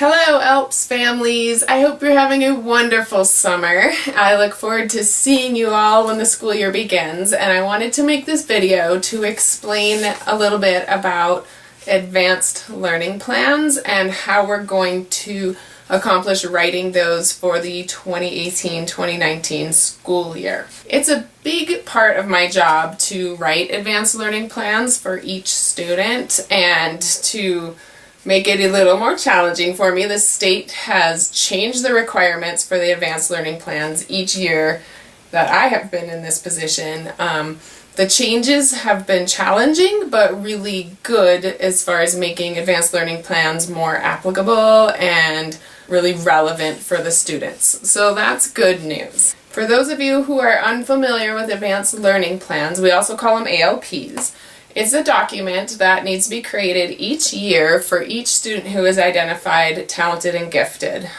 Hello ALPS families! I hope you're having a wonderful summer. I look forward to seeing you all when the school year begins, and I wanted to make this video to explain a little bit about advanced learning plans and how we're going to accomplish writing those for the 2018-2019 school year. It's a big part of my job to write advanced learning plans for each student and to make it a little more challenging for me. The state has changed the requirements for the advanced learning plans each year that I have been in this position. The changes have been challenging but really good as far as making advanced learning plans more applicable and really relevant for the students. So that's good news. For those of you who are unfamiliar with advanced learning plans, we also call them ALPs. It's a document that needs to be created each year for each student who is identified talented and gifted.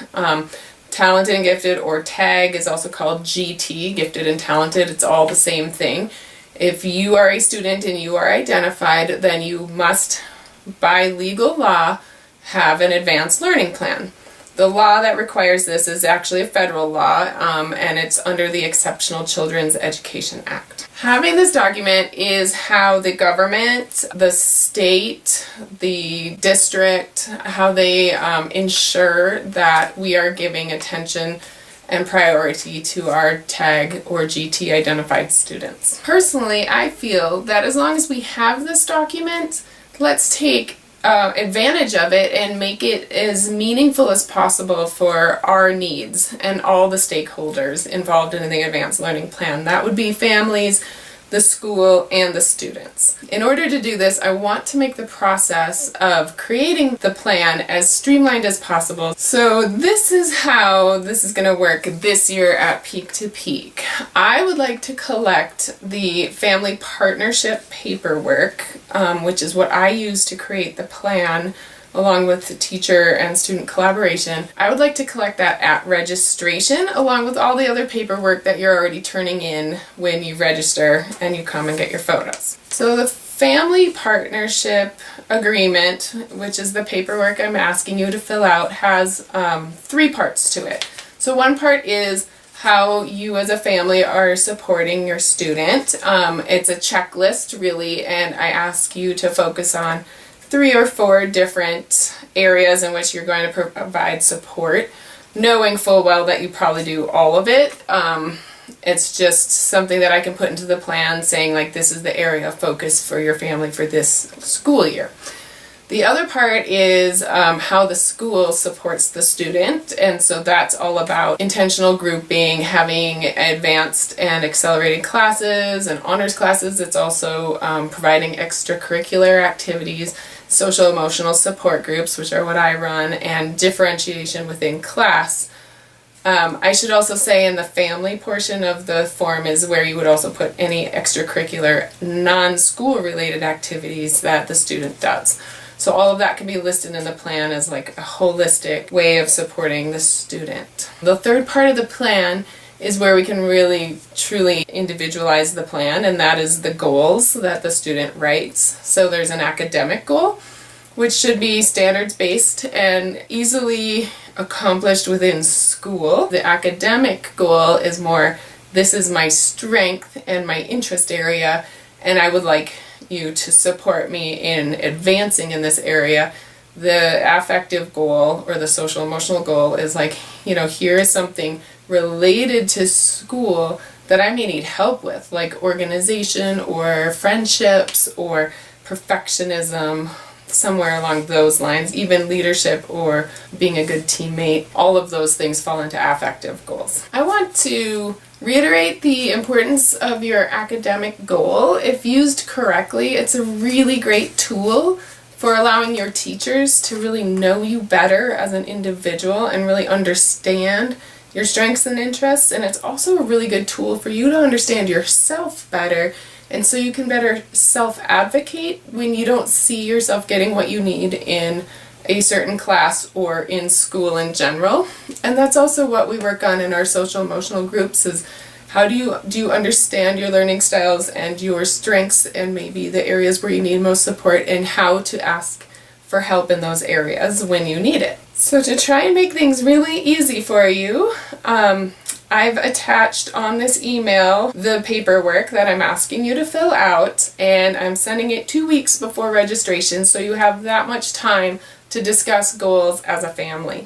Talented and gifted, or TAG, is also called GT, gifted and talented. It's all the same thing. If you are a student and you are identified, then you must, by legal law, have an advanced learning plan. The law that requires this is actually a federal law, and it's under the Exceptional Children's Education Act. Having this document is how the government, the state, the district, how they ensure that we are giving attention and priority to our TAG or GT identified students. Personally, I feel that as long as we have this document, let's take advantage of it and make it as meaningful as possible for our needs and all the stakeholders involved in the advanced learning plan. That would be families, the school, and the students. In order to do this, I want to make the process of creating the plan as streamlined as possible. So this is how this is going to work this year at Peak to Peak. I would like to collect the family partnership paperwork, which is what I use to create the plan, along with the teacher and student collaboration. I would like to collect that at registration, along with all the other paperwork that you're already turning in when you register and you come and get your photos. So the family partnership agreement, which is the paperwork I'm asking you to fill out, has 3 parts to it. So one part is how you as a family are supporting your student. It's a checklist really, and I ask you to focus on 3 or 4 different areas in which you're going to provide support, knowing full well that you probably do all of it. It's just something that I can put into the plan saying, like, this is the area of focus for your family for this school year. The other part is how the school supports the student, and so that's all about intentional grouping, having advanced and accelerated classes and honors classes. It's also providing extracurricular activities, social emotional support groups, which are what I run, and differentiation within class. I should also say in the family portion of the form is where you would also put any extracurricular non-school related activities that the student does. So all of that can be listed in the plan as like a holistic way of supporting the student. The third part of the plan is where we can really truly individualize the plan, and that is the goals that the student writes. So there's an academic goal, which should be standards based and easily accomplished within school. The academic goal is more, this is my strength and my interest area, and I would like you to support me in advancing in this area. The affective goal or the social emotional goal is like, here is something related to school that I may need help with, like organization or friendships or perfectionism, somewhere along those lines, even leadership or being a good teammate. All of those things fall into affective goals. I want to reiterate the importance of your academic goal. If used correctly, it's a really great tool for allowing your teachers to really know you better as an individual and really understand your strengths and interests. And it's also a really good tool for you to understand yourself better, and so you can better self-advocate when you don't see yourself getting what you need in a certain class or in school in general. And that's also what we work on in our social emotional groups, is how do you understand your learning styles and your strengths and maybe the areas where you need most support, and how to ask for help in those areas when you need it. So to try and make things really easy for you, I've attached on this email the paperwork that I'm asking you to fill out, and I'm sending it 2 weeks before registration so you have that much time to discuss goals as a family.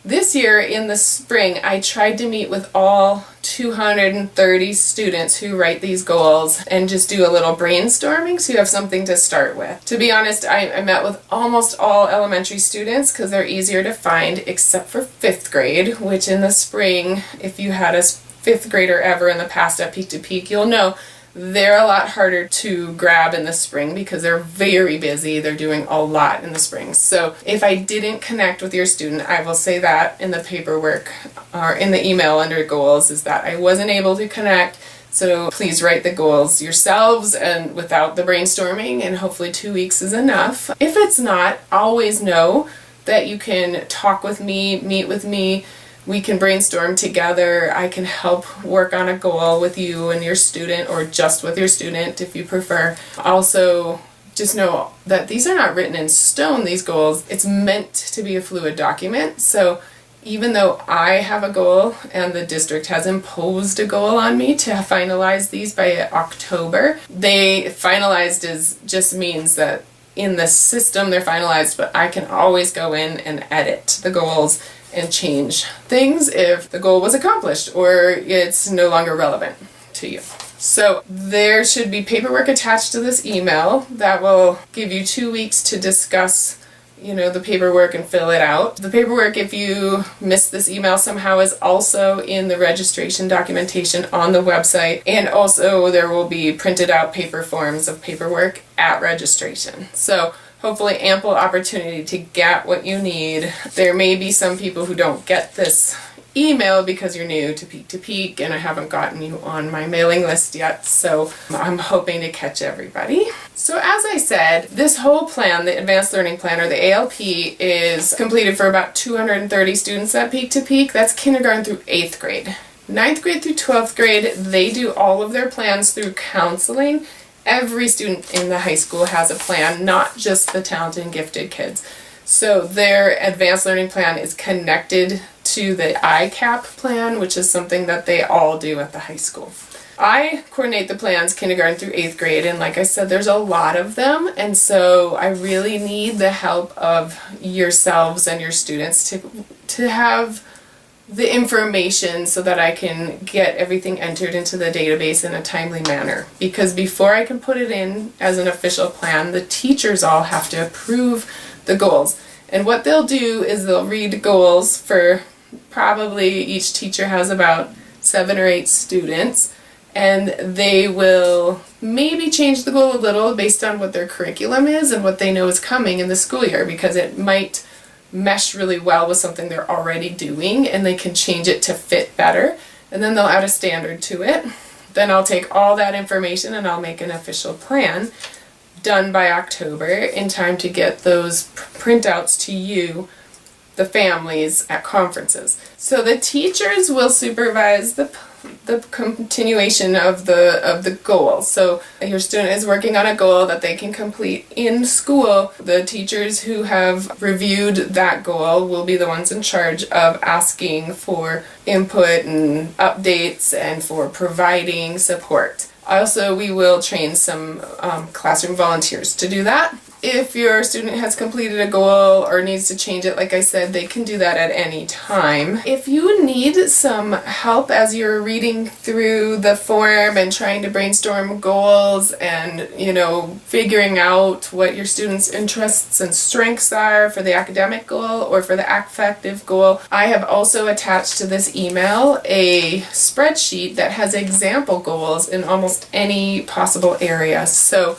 This year in the spring, I tried to meet with all 230 students who write these goals and just do a little brainstorming so you have something to start with. To be honest, I met with almost all elementary students because they're easier to find, except for 5th grade, which in the spring, if you had a 5th grader ever in the past at Peak to Peak, you'll know they're a lot harder to grab in the spring because they're very busy. They're doing a lot in the spring. So if I didn't connect with your student, I will say that in the paperwork or in the email under goals is that I wasn't able to connect. So please write the goals yourselves and without the brainstorming, and hopefully 2 weeks is enough. If it's not, always know that you can talk with me, meet with me. We can brainstorm together. I can help work on a goal with you and your student, or just with your student if you prefer. Also, just know that these are not written in stone, these goals. It's meant to be a fluid document. So even though I have a goal and the district has imposed a goal on me to finalize these by October, they finalized just means that in the system they're finalized, but I can always go in and edit the goals and change things if the goal was accomplished or it's no longer relevant to you. So there should be paperwork attached to this email that will give you 2 weeks to discuss, the paperwork and fill it out. The paperwork, if you missed this email somehow, is also in the registration documentation on the website, and also there will be printed out paper forms of paperwork at registration. So hopefully ample opportunity to get what you need. There may be some people who don't get this email because you're new to Peak and I haven't gotten you on my mailing list yet, so I'm hoping to catch everybody. So as I said, this whole plan, the Advanced Learning Plan, or the ALP, is completed for about 230 students at Peak to Peak. That's kindergarten through 8th grade. 9th grade through 12th grade, they do all of their plans through counseling. Every student in the high school has a plan, not just the talented and gifted kids. So their advanced learning plan is connected to the ICAP plan, which is something that they all do at the high school. I coordinate the plans kindergarten through 8th grade, and like I said, there's a lot of them, and so I really need the help of yourselves and your students to have the information so that I can get everything entered into the database in a timely manner. Because before I can put it in as an official plan, the teachers all have to approve the goals. And what they'll do is they'll read goals for probably each teacher has about 7 or 8 students, and they will maybe change the goal a little based on what their curriculum is and what they know is coming in the school year, because it might mesh really well with something they're already doing and they can change it to fit better, and then they'll add a standard to it. Then I'll take all that information and I'll make an official plan done by October in time to get those printouts to you, the families, at conferences. So the teachers will supervise the continuation of the goal. So your student is working on a goal that they can complete in school. The teachers who have reviewed that goal will be the ones in charge of asking for input and updates and for providing support. Also, we will train some classroom volunteers to do that. If your student has completed a goal or needs to change it, like I said, they can do that at any time. If you need some help as you're reading through the form and trying to brainstorm goals and, figuring out what your students' interests and strengths are for the academic goal or for the affective goal, I have also attached to this email a spreadsheet that has example goals in almost any possible area. So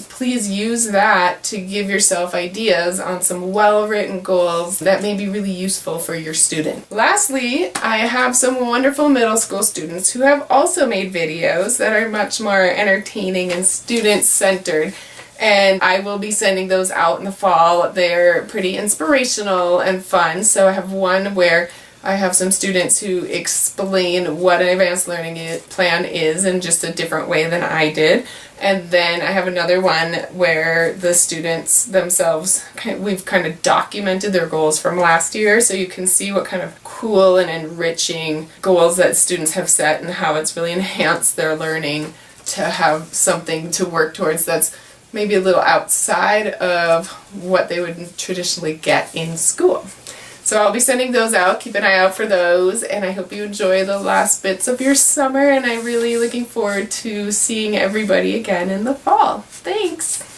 please use that to give yourself ideas on some well-written goals that may be really useful for your student. Lastly, I have some wonderful middle school students who have also made videos that are much more entertaining and student-centered, and I will be sending those out in the fall. They're pretty inspirational and fun. So I have one where I have some students who explain what an advanced learning plan is in just a different way than I did. And then I have another one where the students themselves, we've kind of documented their goals from last year, so you can see what kind of cool and enriching goals that students have set and how it's really enhanced their learning to have something to work towards that's maybe a little outside of what they would traditionally get in school. So I'll be sending those out. Keep an eye out for those, and I hope you enjoy the last bits of your summer, and I'm really looking forward to seeing everybody again in the fall. Thanks!